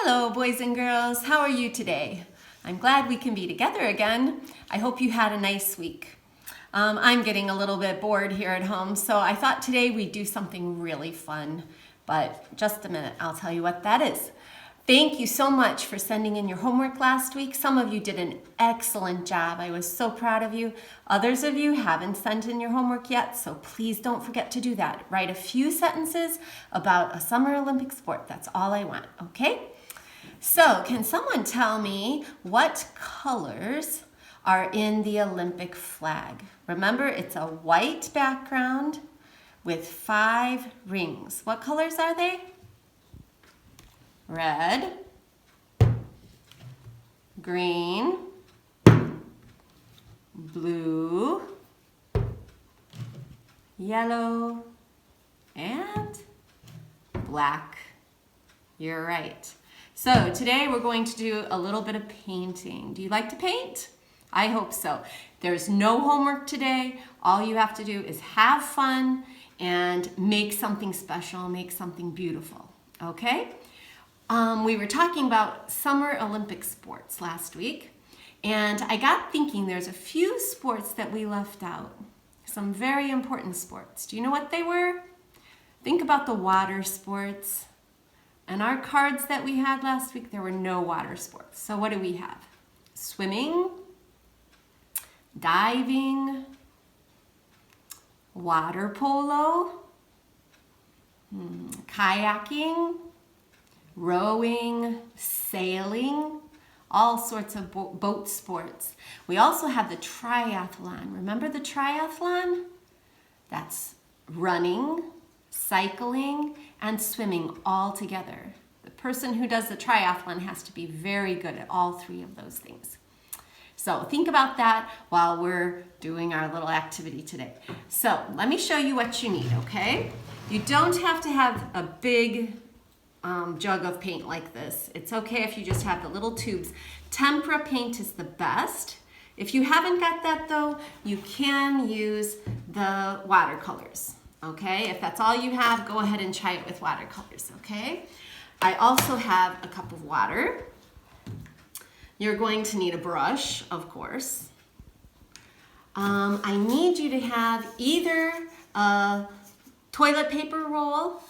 Hello, boys and girls. How are you today? I'm glad we can be together again. I hope you had a nice week. I'm getting a little bit bored here at home, so I thought today we'd do something really fun. But just a minute, I'll tell you what that is. Thank you so much for sending in your homework last week. Some of you did an excellent job. I was so proud of you. Others of you haven't sent in your homework yet, so please don't forget to do that. Write a few sentences about a Summer Olympic sport. That's all I want, okay? So, can someone tell me what colors are in the Olympic flag? Remember, it's a white background with 5 rings. What colors are they? Red, green, blue, yellow, and black. You're right. So today we're going to do a little bit of painting. Do you like to paint? I hope so. There's no homework today. All you have to do is have fun and make something special, make something beautiful, okay? We were talking about Summer Olympic sports last week, and I got thinking there's a few sports that we left out, some very important sports. Do you know what they were? Think about the water sports. And our cards that we had last week, there were no water sports. So what do we have? Swimming, diving, water polo, kayaking, rowing, sailing, all sorts of boat sports. We also have the triathlon. Remember the triathlon? That's running, cycling, and swimming all together. The person who does the triathlon has to be very good at all 3 of those things. So think about that while we're doing our little activity today. So let me show you what you need, okay? You don't have to have a big jug of paint like this. It's okay if you just have the little tubes. Tempera paint is the best. If you haven't got that though, you can use the watercolors. Okay, if that's all you have, go ahead and try it with watercolors, okay? I also have a cup of water. You're going to need a brush, of course. I need you to have either a toilet paper roll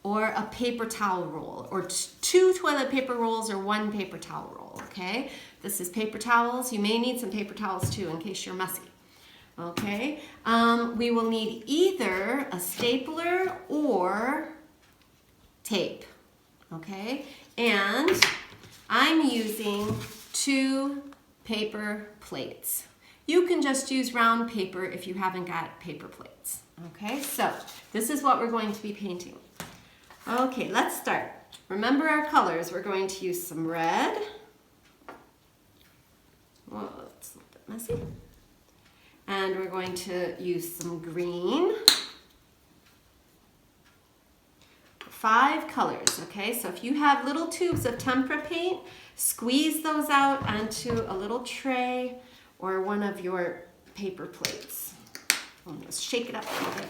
or a paper towel roll, or 2 toilet paper rolls or 1 paper towel roll, okay? This is paper towels. You may need some paper towels too in case you're messy. Okay, we will need either a stapler or tape, okay? And I'm using 2 paper plates. You can just use round paper if you haven't got paper plates, okay? So this is what we're going to be painting. Okay, let's start. Remember our colors. We're going to use some red. Whoa, it's a little bit messy. And we're going to use some green. 5 colors, okay? So if you have little tubes of tempera paint, squeeze those out onto a little tray or one of your paper plates. Let's shake it up a little bit.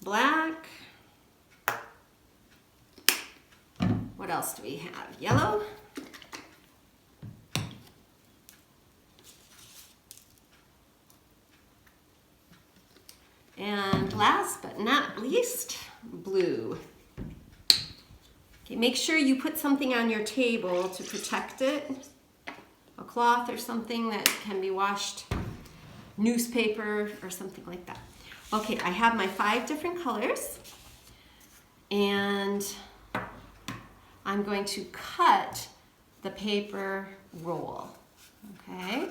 Black. What else do we have? Yellow. And last but not least, blue. Okay, make sure you put something on your table to protect it. A cloth or something that can be washed, newspaper or something like that. Okay, I have my 5 different colors and I'm going to cut the paper roll, okay?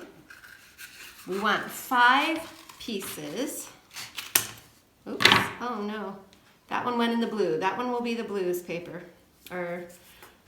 We want 5 pieces. Oops, oh no, that one went in the blue. That one will be the blues paper, or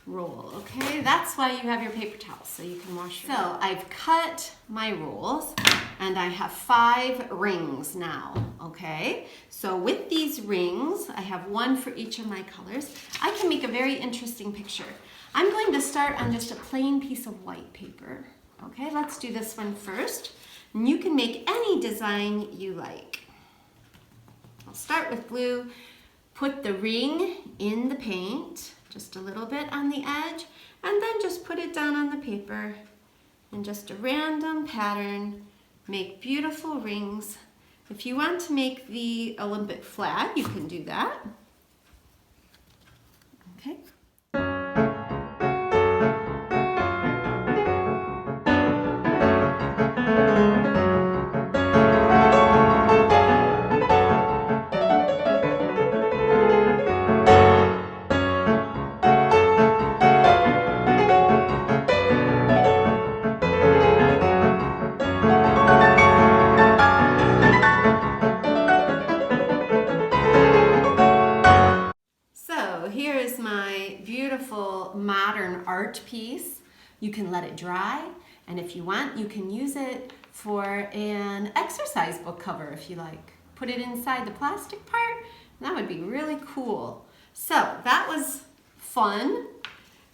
roll, okay? That's why you have your paper towels, so you can wash your So I've cut my rolls, and I have 5 rings now, okay? So with these rings, I have 1 for each of my colors. I can make a very interesting picture. I'm going to start on just a plain piece of white paper, okay? Let's do this one first. And you can make any design you like. I'll start with blue. put the ring in the paint, just a little bit on the edge, and then just put it down on the paper in just a random pattern. Make beautiful rings. If you want to make the Olympic flag, you can do that. Okay. Here is my beautiful modern art piece. You can let it dry, and if you want, you can use it for an exercise book cover if you like. Put it inside the plastic part, and that would be really cool. So that was fun,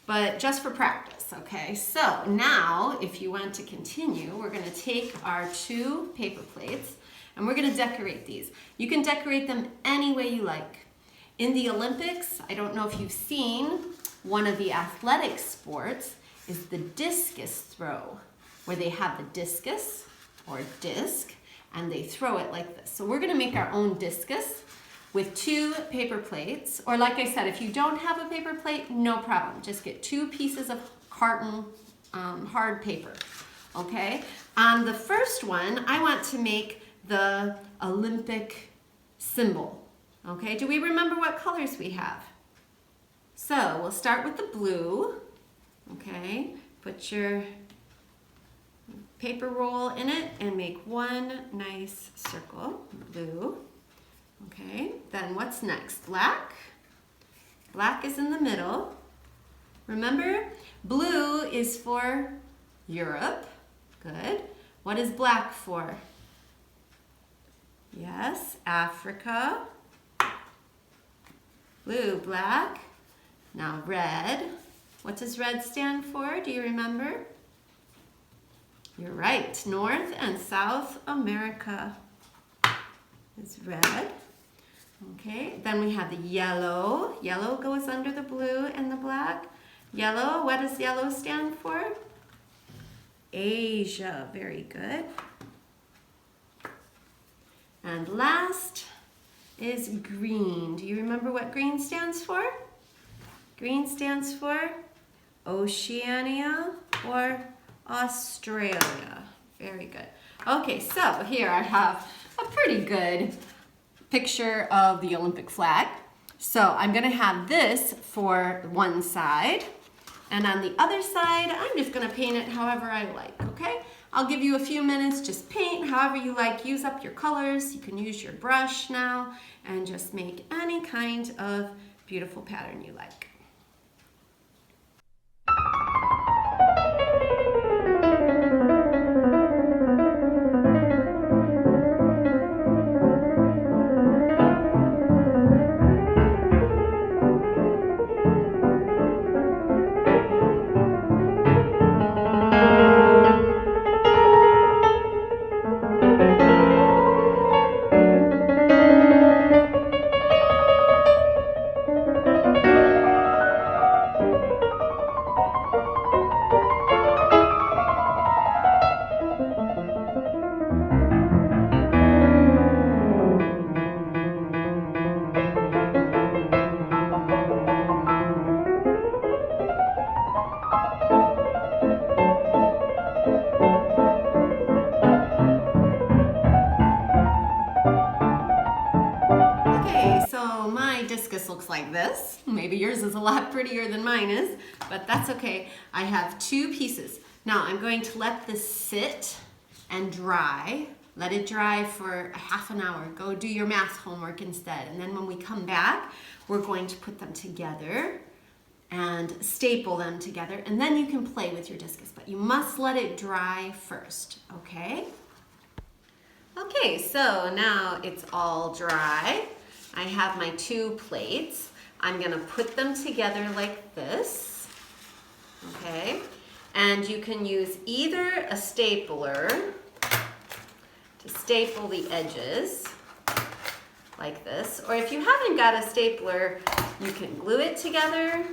but just for practice, okay? So now, if you want to continue, we're gonna take our 2 paper plates, and we're gonna decorate these. You can decorate them any way you like. In the Olympics, I don't know if you've seen, one of the athletic sports is the discus throw, where they have the discus or disc, and they throw it like this. So we're gonna make our own discus with 2 paper plates, or like I said, if you don't have a paper plate, no problem. Just get 2 pieces of carton hard paper, okay? On the first one, I want to make the Olympic symbol. Okay, do we remember what colors we have? So we'll start with the blue. Okay, put your paper roll in it and make one nice circle, blue. Okay, then what's next? Black. Black is in the middle. Remember, blue is for Europe. Good. What is black for? Yes, Africa. Blue, black. Now red. What does red stand for? Do you remember? You're right. North and South America is red. Okay, then we have the yellow. Yellow goes under the blue and the black. Yellow, what does yellow stand for? Asia. Very good. And last is green. Do you remember what green stands for? Green stands for Oceania or Australia. Very good. Okay, so here I have a pretty good picture of the Olympic flag. So I'm gonna have this for one side, and on the other side, I'm just gonna paint it however I like, okay? I'll give you a few minutes, just paint however you like, use up your colors. You can use your brush now and just make any kind of beautiful pattern you like. Discus looks like this. Maybe yours is a lot prettier than mine is, but that's okay. I have 2 pieces. Now I'm going to let this sit and dry. Let it dry for a half an hour. Go do your math homework instead. And then when we come back, we're going to put them together and staple them together, and then you can play with your discus, but you must let it dry first, okay? Okay, so now it's all dry. I have my 2 plates. I'm gonna put them together like this, okay? And you can use either a stapler to staple the edges, like this. Or if you haven't got a stapler, you can glue it together.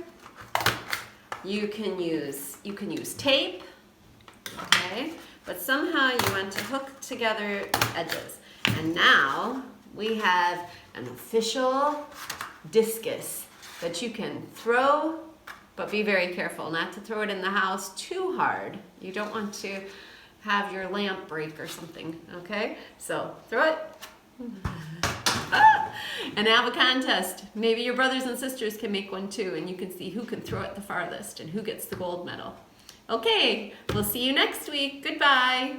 You can use tape, okay? But somehow you want to hook together the edges. And now we have an official discus that you can throw, but be very careful not to throw it in the house too hard. You don't want to have your lamp break or something, okay? So throw it. And have a contest. Maybe your brothers and sisters can make one too, and you can see who can throw it the farthest and who gets the gold medal. Okay, we'll see you next week. Goodbye.